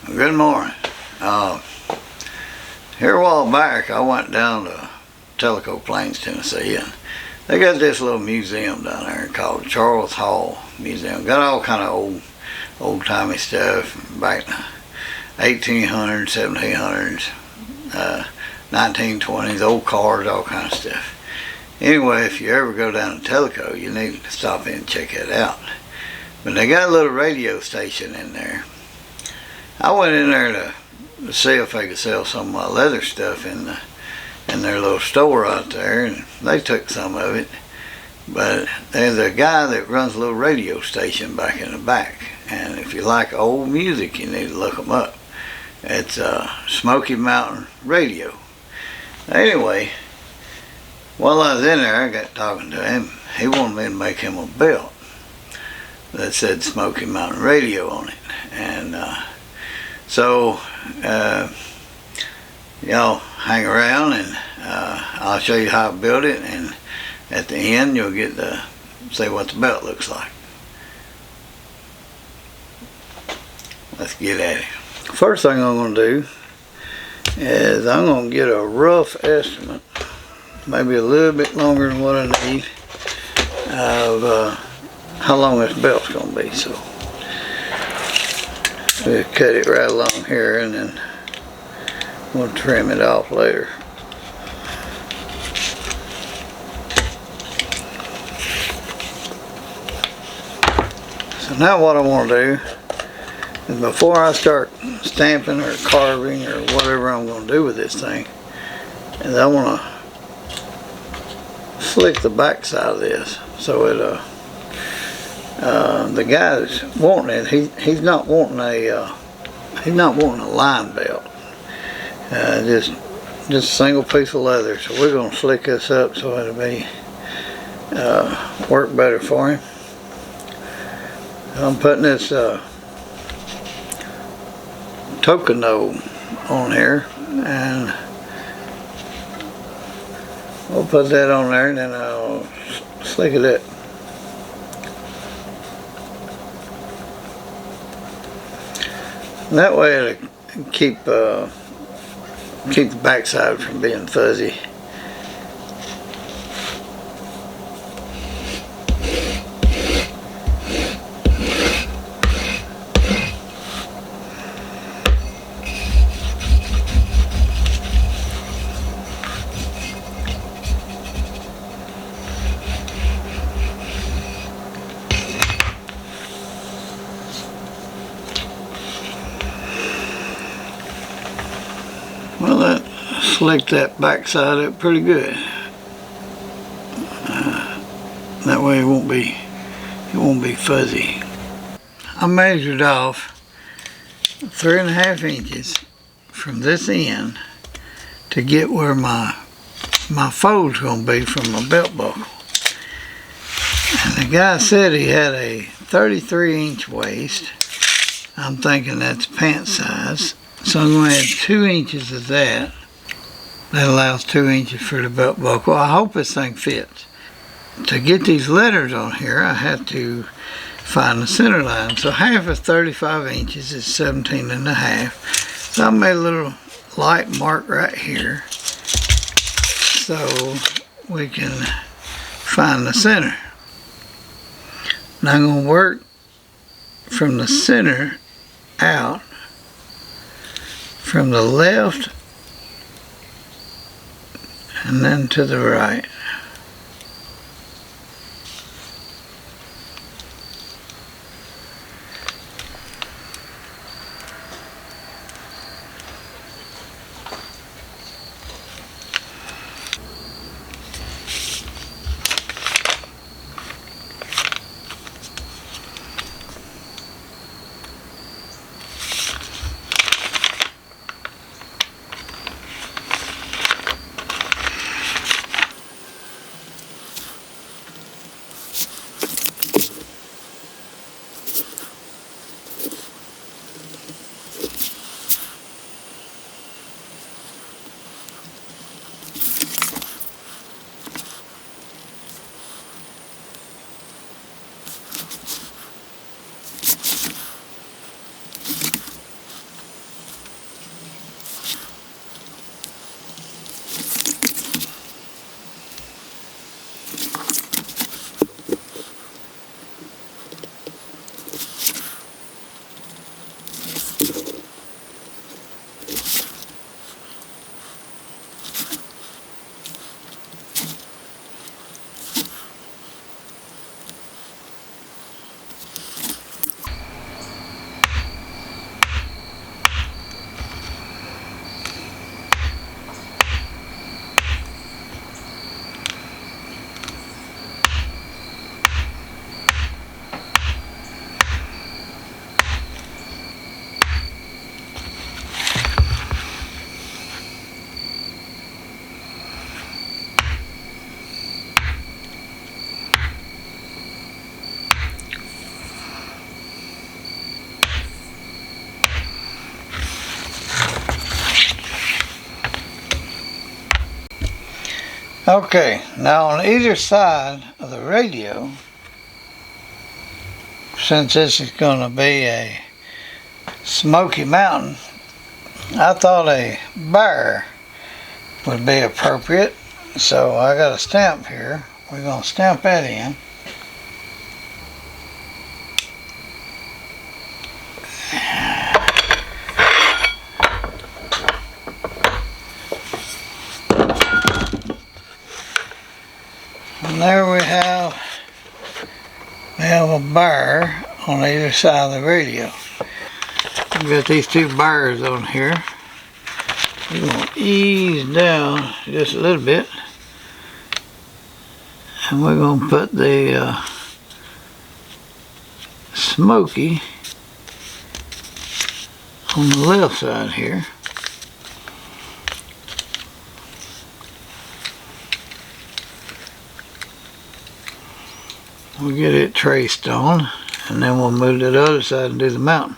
Good morning. Here a while back, I went down to Tellico Plaines Tennessee, and they got this little museum down there called Charles Hall Museum. Got all kind of old-timey stuff back in the 1800s, 1700s, 1920s, old cars, all kind of stuff. Anyway, if you ever go down to Tellico, you need to stop in and check it out. But they got a little radio station in there. I went in there to see if they could sell some of my leather stuff in their little store out there, and they took some of it. But there's a guy that runs a little radio station back in the back, and if you like old music, you need to look him up. It's Smoky Mountain Radio. Anyway, while I was in there, I got talking to him. He wanted me to make him a belt that said Smoky Mountain Radio on it, and so y'all hang around, and I'll show you how I built it, and at the end you'll get to see what the belt looks like. Let's get at it. First thing I'm going to do is I'm going to get a rough estimate, maybe a little bit longer than what I need, of how long this belt's going to be. So we'll cut it right along here, and then we'll trim it off later. So now what I want to do is, before I start stamping or carving or whatever I'm going to do with this thing, is I want to slick the back side of this so it the guy that's wanting it, he's not wanting a line belt, just a single piece of leather. So we're going to slick this up so it'll be work better for him. I'm putting this Tocano on here, and we'll put that on there, and then I'll slick it up. That way it'll keep the backside from being fuzzy. Well, that slicked that backside up pretty good. That way it won't be fuzzy. I measured off 3.5 inches from this end to get where my fold's gonna be from my belt buckle. And the guy said he had a 33-inch waist. I'm thinking that's pant size. So I'm going to add 2 inches of that. That allows 2 inches for the belt buckle. I hope this thing fits. To get these letters on here, I have to find the center line. So half of 35 inches is 17.5. So I made a little light mark right here so we can find the center. And I'm going to work from the center out, from the left and then to the right. Okay, now on either side of the radio, since this is going to be a Smoky Mountain, I thought a bear would be appropriate. So I got a stamp here. We're going to stamp that in. And there we have a bear on either side of the radio. We've got these two bears on here. We're going to ease down just a little bit. And we're going to put the Smoky on the left side here. We'll get it traced on, and then we'll move to the other side and do the mountain.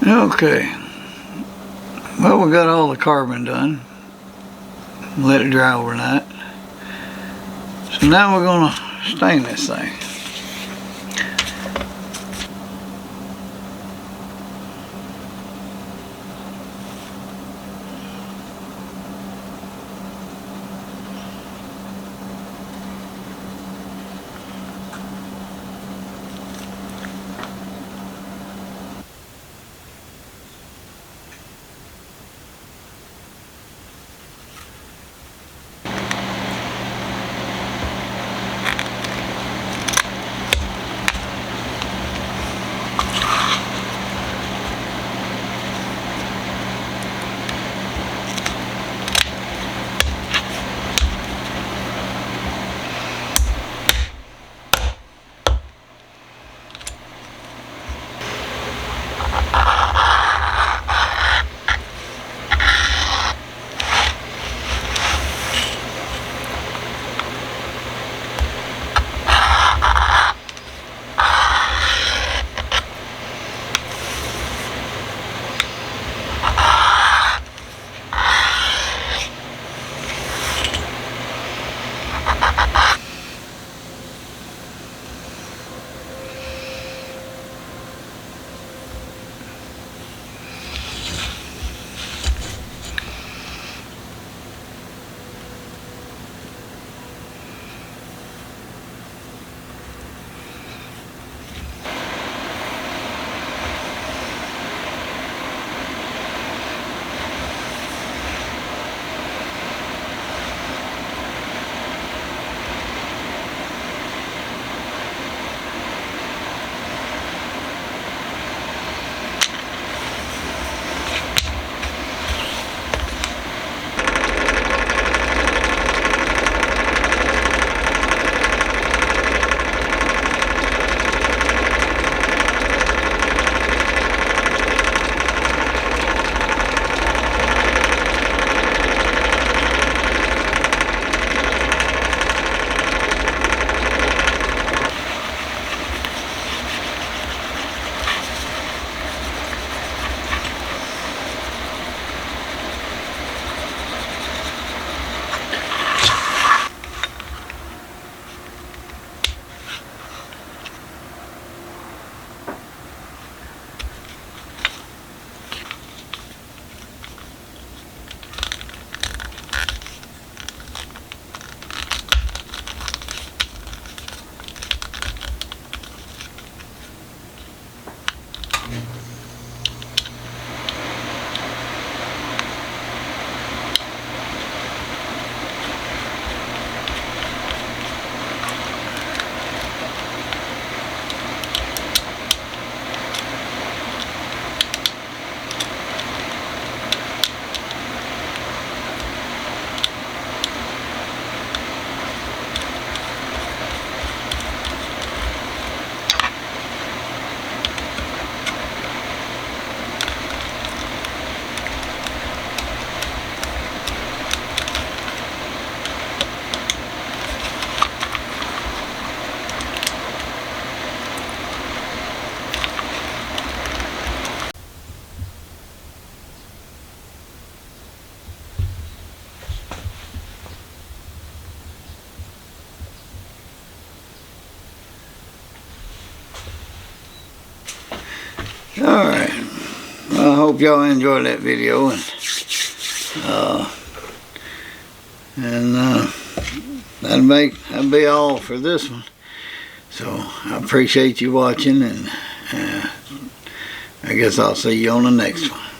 Okay, well, Well, we got all the carbon done. Let it dry overnight. So now we're going to stain this thing. Alright, well, I hope y'all enjoyed that video, and that'll be all for this one. So I appreciate you watching, and I guess I'll see you on the next one.